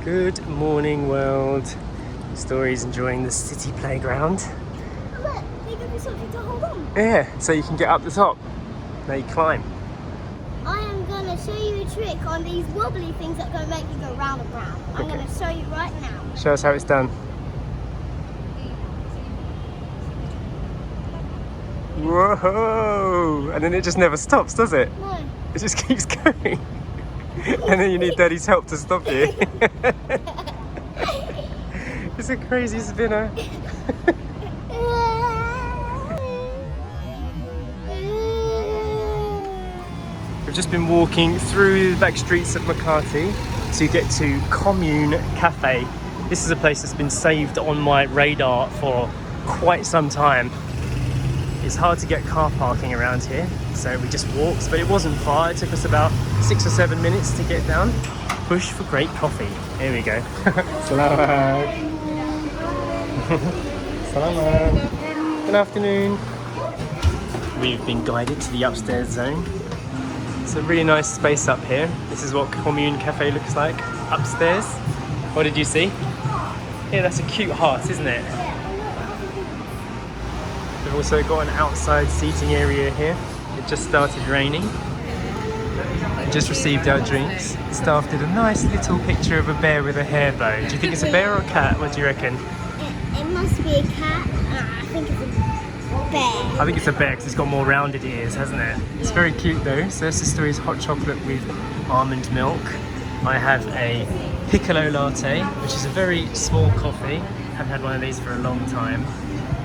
Good morning, world. Story's enjoying the city playground. Oh, look, they give me something to hold on. Yeah, so you can get up the top. Now you climb. I am going to show you a trick on these wobbly things that are going to make you go round and round. I'm Okay. going to show you right now. Show us how it's done. Whoa! And then it just never stops, does it? No. It just keeps going. And then you need Daddy's help to stop you. It's a crazy spinner. We've just been walking through the back streets of Makati to get to Commune Cafe. This is a place that's been saved on my radar for quite some time. It's hard to get car parking around here, so we just walked, but it wasn't far. It took us about 6 or 7 minutes to get down. Push for great coffee. Here we go. Selamat. Selamat. Good afternoon. We've been guided to the upstairs zone. It's a really nice space up here. This is what Commune Cafe looks like upstairs. What did you see? Yeah, that's a cute heart, isn't it? We've also got an outside seating area here. It just started raining. We just received our drinks. Staff did a nice little picture of a bear with a hair bow. Do you think it's a bear or a cat? What do you reckon? It must be a cat. I think it's a bear. I think it's a bear because it's got more rounded ears, hasn't it? It's very cute though. So Sacha Story's hot chocolate with almond milk. I have a piccolo latte, which is a very small coffee. Haven't had one of these for a long time.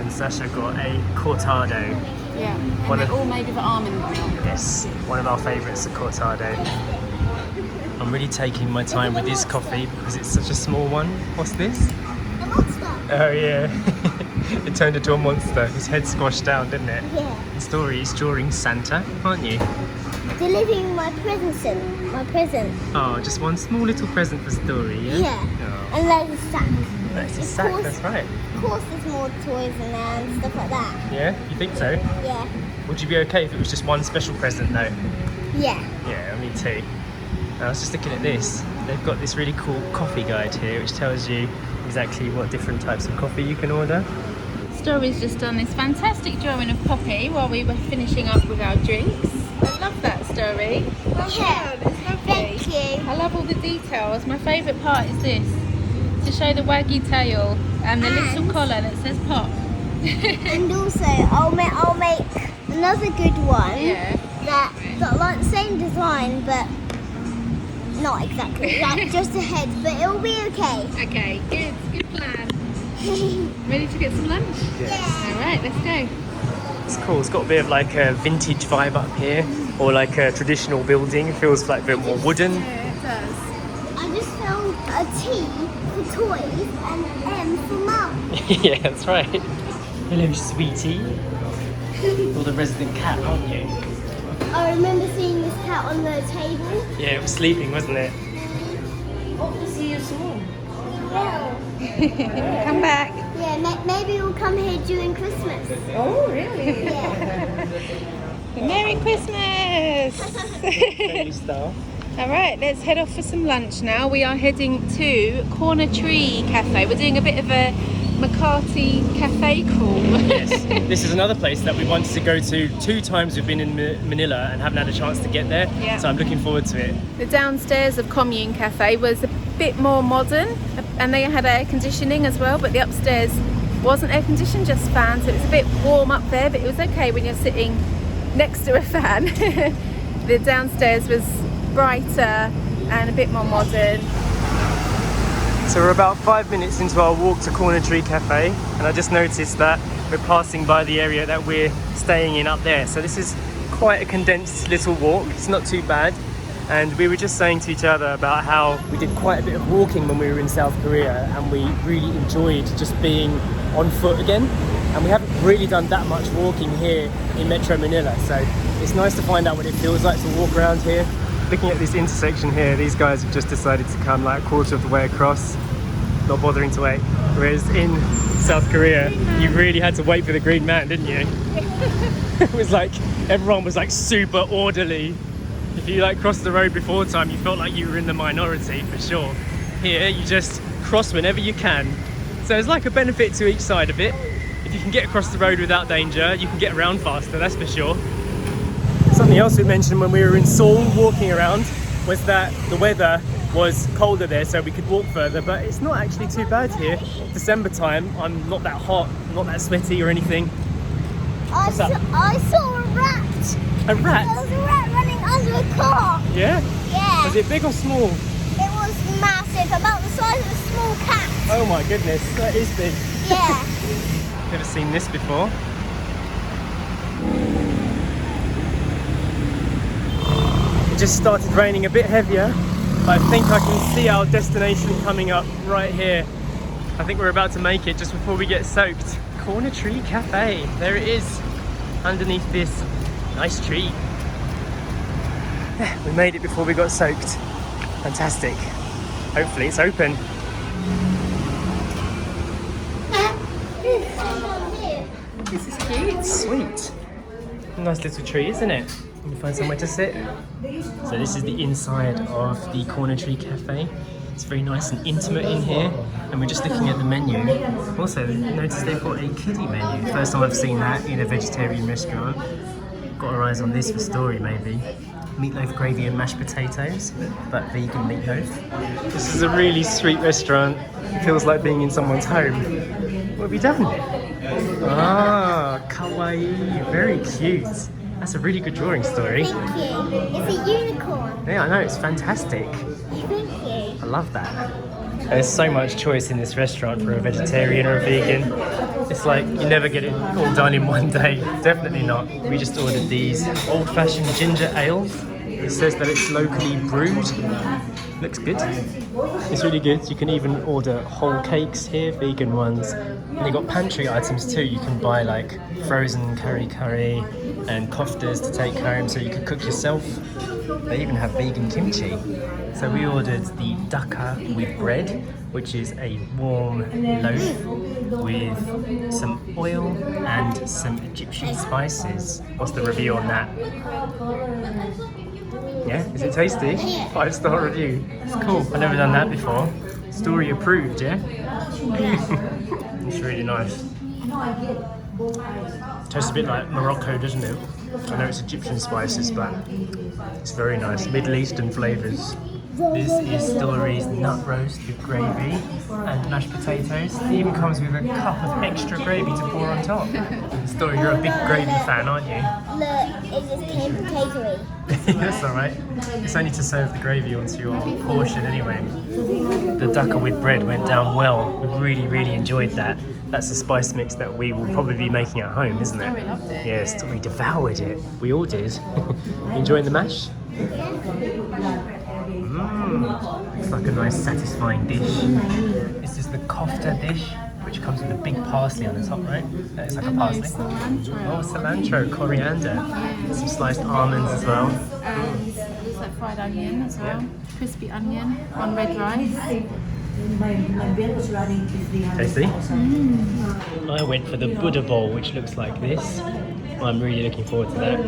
And Sacha got a cortado. Yeah, and they're all made with almond milk. Yes, one of our favourites, the cortado. I'm really taking my time with this coffee because it's such a small one. What's this? A monster. Oh yeah, it turned into a monster. His head squashed down, didn't it? Yeah. The story is drawing Santa, aren't you? Delivering my present. My present. Oh, just one small little present for Story, yeah? Yeah. Oh, And there's a sack. that's a Of sack, course. that's right. Of course there's more toys in there and stuff like that. Yeah, you think so? Yeah. Would you be okay if it was just one special present though? Yeah. Yeah, me too. I was just looking at this. They've got this really cool coffee guide here which tells you exactly what different types of coffee you can order. Story's just done this fantastic drawing of Poppy while we were finishing up with our drinks. I love that, Story. Well Yeah. done, it's lovely. Thank you. I love all the details. My favourite part is this, to show the waggy tail and the little And- collar that says Pop. And also, I'll make another good one. Yeah. That like the same design, but not exactly. Like just a head, but it'll be okay. Okay, good plan. Ready to get some lunch? Yeah. Alright, let's go. It's cool. It's got a bit of like a vintage vibe up here, or like a traditional building. It feels like a bit more wooden. Yeah, it does. I just found a T for toys and an M for mum. Yeah, that's right. Hello, sweetie. You're the resident cat, aren't you? I remember seeing this cat on the table. Yeah, it was sleeping, wasn't it? Hope to see you soon. Come back. Yeah, maybe we'll come here during Christmas. Oh, really? Yeah. Merry Christmas! Friendly staff. Alright, let's head off for some lunch now. We are heading to Corner Tree Cafe. We're doing a bit of a Makati cafe crawl. Yes, this is another place that we wanted to go to 2 times. We've been in Manila and haven't had a chance to get there. Yeah. So I'm looking forward to it. The downstairs of Commune Cafe was a bit more modern and they had air conditioning as well, but the upstairs wasn't air conditioned, just fans. So it was a bit warm up there, but it was okay when you're sitting next to a fan. The downstairs was brighter and a bit more modern. So we're about 5 minutes into our walk to Corner Tree Cafe, and I just noticed that we're passing by the area that we're staying in up there. So this is quite a condensed little walk. It's not too bad. And we were just saying to each other about how we did quite a bit of walking when we were in South Korea, and we really enjoyed just being on foot again. And we haven't really done that much walking here in Metro Manila. So it's nice to find out what it feels like to walk around here. Looking at this intersection here, these guys have just decided to come like a quarter of the way across, not bothering to wait. Whereas in South Korea, you really had to wait for the green man, didn't you? It was like, everyone was like super orderly. If you like crossed the road before time, you felt like you were in the minority for sure. here, you just cross whenever you can. So there's like a benefit to each side of it. If you can get across the road without danger, you can get around faster, that's for sure. Something else we mentioned when we were in Seoul walking around was that the weather was colder there, so we could walk further, but it's not actually too bad here. December time, I'm not that hot, not that sweaty or anything. I saw a rat. A rat? There was a rat running under a car. Yeah? Yeah. Was it big or small? It was massive, about the size of a small cat. Oh my goodness, that is big. Yeah. Never seen this before. It just started raining a bit heavier, but I think I can see our destination coming up right here. I think we're about to make it just before we get soaked. Corner Tree Cafe, there it is, underneath this nice tree. We made it before we got soaked. Fantastic. Hopefully it's open. This is cute. Sweet. Nice little tree, isn't it? Can you find somewhere to sit? So this is the inside of the Corner Tree Cafe. It's very nice and intimate in here, and we're just looking at the menu. Also, notice they've got a kiddie menu. First time I've seen that in a vegetarian restaurant. Got our eyes on this for Story, maybe. Meatloaf gravy and mashed potatoes, but vegan meatloaf. This is a really sweet restaurant. It feels like being in someone's home. What have you done? Ah, kawaii, very cute. That's a really good drawing, Story. Thank you. It's a unicorn. Yeah, I know, it's fantastic. Thank you. I love that. There's so much choice in this restaurant for a vegetarian or a vegan. It's like you never get it all done in one day. Definitely not. We just ordered these old-fashioned ginger ales. It says that it's locally brewed. Looks good. It's really good. You can even order whole cakes here, vegan ones. And they've got pantry items too. You can buy like frozen curry and koftas to take home so you can cook yourself. They even have vegan kimchi. So we ordered the dakka with bread, which is a warm loaf with some oil and some Egyptian spices. What's the review on that? Yeah, is it tasty? 5-star review. It's cool. I've never done that before. Story approved, yeah? It's really nice. Tastes a bit like Morocco, doesn't it? I know it's Egyptian spices, but it's very nice. Middle Eastern flavours. This is Story's nut roast with gravy and mashed potatoes. It even comes with a cup of extra gravy to pour on top. Story, you're a big gravy fan, aren't you? Look, it just came potatoey. That's alright. It's only to serve the gravy onto your portion anyway. The dakka with bread went down well. We really, really enjoyed that. That's a spice mix that we will probably be making at home, isn't it? We loved it. Yes, we devoured it. We all did. Enjoying the mash? It's like a nice satisfying dish. This is the kofta dish, which comes with a big parsley on the top, right? It's like a parsley. Cilantro. Oh, cilantro, coriander. Some sliced almonds as well. And it looks like fried onion as well. Crispy onion on red rice. Tasty? I went for the Buddha bowl, which looks like this. I'm really looking forward to that.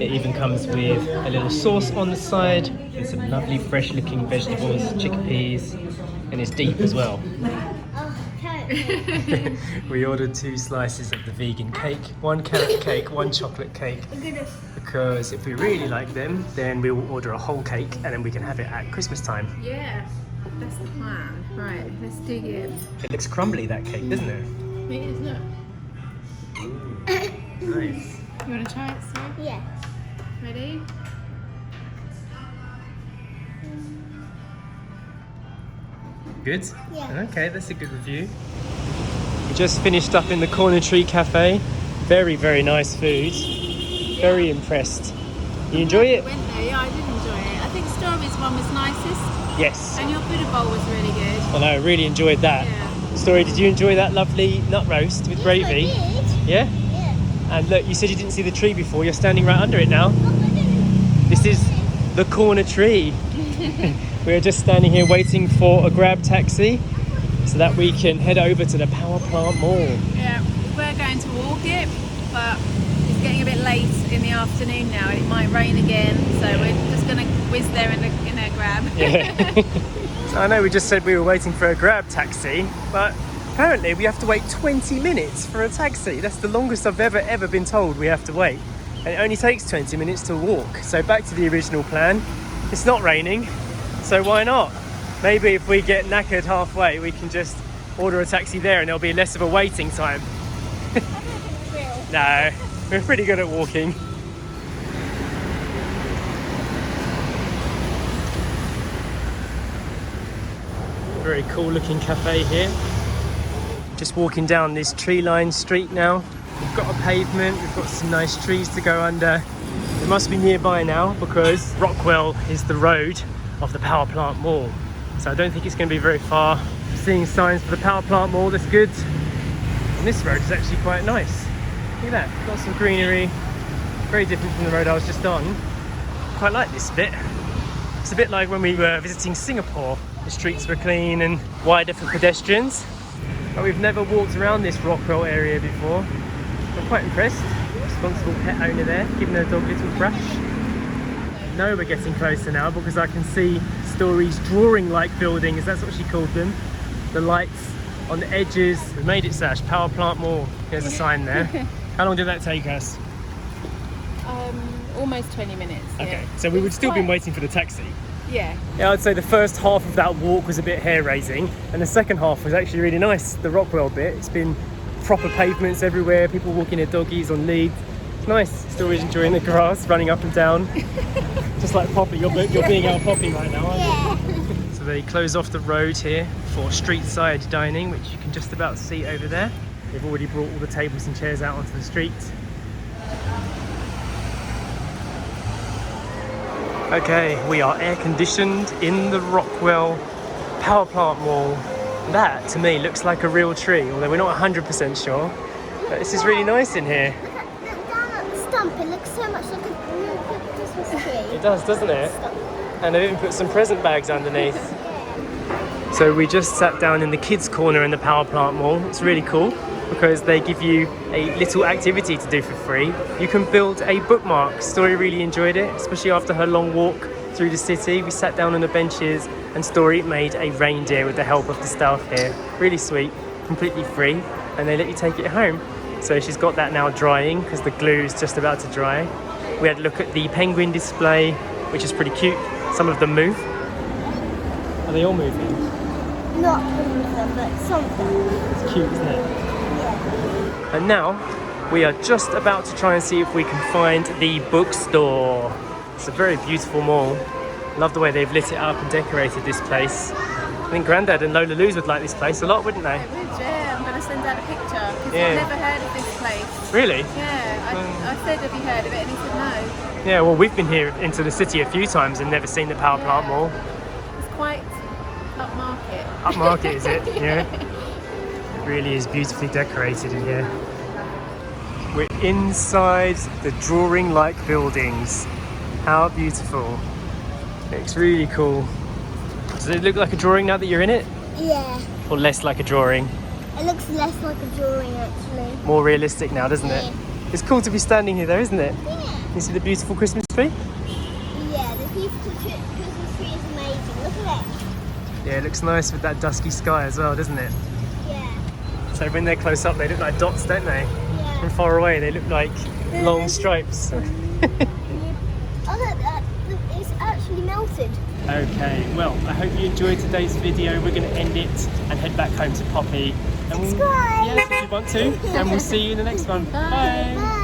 It even comes with a little sauce on the side and some lovely fresh looking vegetables, chickpeas, and it's deep as well. We ordered 2 slices of the vegan cake, 1 carrot cake, 1 chocolate cake, because if we really like them, then we will order a whole cake and then we can have it at Christmas time. Yeah, that's the plan. Right, let's dig in. It looks crumbly, that cake, doesn't it? It is, look. Nice. You want to try it, Sue? Yeah. Ready? Good? Yeah. Okay, that's a good review. We just finished up in the Corner Tree Cafe. Very, very nice food. Very impressed. You enjoy it? Went there, yeah, I did enjoy it. I think Story's one was nicest, Yes. and your Buddha bowl was really good. I know, I really enjoyed that. Yeah. Story, did you enjoy that lovely nut roast with gravy? I did. Yeah? Yeah. And look, you said you didn't see the tree before. You're standing right under it now. This is the Corner Tree. We're just standing here waiting for a grab taxi so that we can head over to the Power Plant Mall. Yeah, we're going to walk it, but it's getting a bit late in the afternoon now and it might rain again, so we're just going to whiz there in a grab. Yeah. I know we just said we were waiting for a Grab taxi, but apparently we have to wait 20 minutes for a taxi. That's the longest I've ever been told we have to wait. And it only takes 20 minutes to walk. So back to the original plan. It's not raining, so why not? Maybe if we get knackered halfway, we can just order a taxi there and there'll be less of a waiting time. No, we're pretty good at walking. Very cool looking cafe here. Just walking down this tree-lined street now. We've got a pavement, we've got some nice trees to go under. It must be nearby now because Rockwell is the road of the power plant mall. So I don't think it's going to be very far. I'm seeing signs for the power plant mall, that's good. And this road is actually quite nice. Look at that, got some greenery. Very different from the road I was just on. Quite like this bit. It's a bit like when we were visiting Singapore. The streets were clean and wider for pedestrians. But we've never walked around this Rockwell area before. I'm quite impressed. Responsible pet owner there, giving her dog a little brush. I know we're getting closer now because I can see Story's drawing-like buildings, that's what she called them. The lights on the edges. We made it, Sash, Power Plant Mall. There's a sign there. How long did that take us? Almost 20 minutes. Okay, so we would still been waiting for the taxi. Yeah. Yeah, I'd say the first half of that walk was a bit hair-raising and the second half was actually really nice. The Rockwell bit, it's been proper pavements everywhere, people walking their doggies on leads. It's nice. Story's enjoying the grass, running up and down. Just like Poppy, you're being our Poppy right now, aren't you? So they close off the road here for street side dining, which you can just about see over there. They've already brought all the tables and chairs out onto the street. Okay, we are air conditioned in the Rockwell Power Plant Mall. That to me looks like a real tree, although we're not 100% sure. But this is really nice in here. Look down at the stump, it looks so much like a real Christmas tree. It does, doesn't it? And they've even put some present bags underneath. So we just sat down in the kids' corner in the Power Plant Mall. It's really cool because they give you a little activity to do for free. You can build a bookmark. Story really enjoyed it, especially after her long walk through the city. We sat down on the benches and Story made a reindeer with the help of the staff here. Really sweet, completely free, and they let you take it home. So she's got that now drying because the glue is just about to dry. We had a look at the penguin display, which is pretty cute. Some of them move. Are they all moving? Not all of them, but some of them. It's cute, isn't it? Yeah. And now we are just about to try and see if we can find the bookstore. It's a very beautiful mall. Love the way they've lit it up and decorated this place. I think Grandad and Lola Luz would like this place a lot, wouldn't they? Yeah, I'm going to send out a picture because Yeah. I've never heard of this place. Really? Yeah, I said, have you heard of it? And he said no. Yeah, well, we've been here into the city a few times and never seen the Power Plant Mall. It's quite upmarket. Upmarket, is it? Yeah. It really is beautifully decorated in here. We're inside the drawing-like buildings. How beautiful. It's really cool. Does it look like a drawing now that you're in it? Yeah. Or less like a drawing? It looks less like a drawing actually. More realistic now, doesn't it? Yeah. It's cool to be standing here though, isn't it? Yeah. You see the beautiful Christmas tree? Yeah, the beautiful Christmas tree is amazing. Look at it. Yeah, it looks nice with that dusky sky as well, doesn't it? Yeah. So when they're close up, they look like dots, don't they? Yeah. From far away, they look like long stripes. Oh, look, it's actually melted. Okay, well, I hope you enjoyed today's video. We're going to end it and head back home to Poppy. And Subscribe. Yes, if you want to. And we'll see you in the next one. Bye. Bye.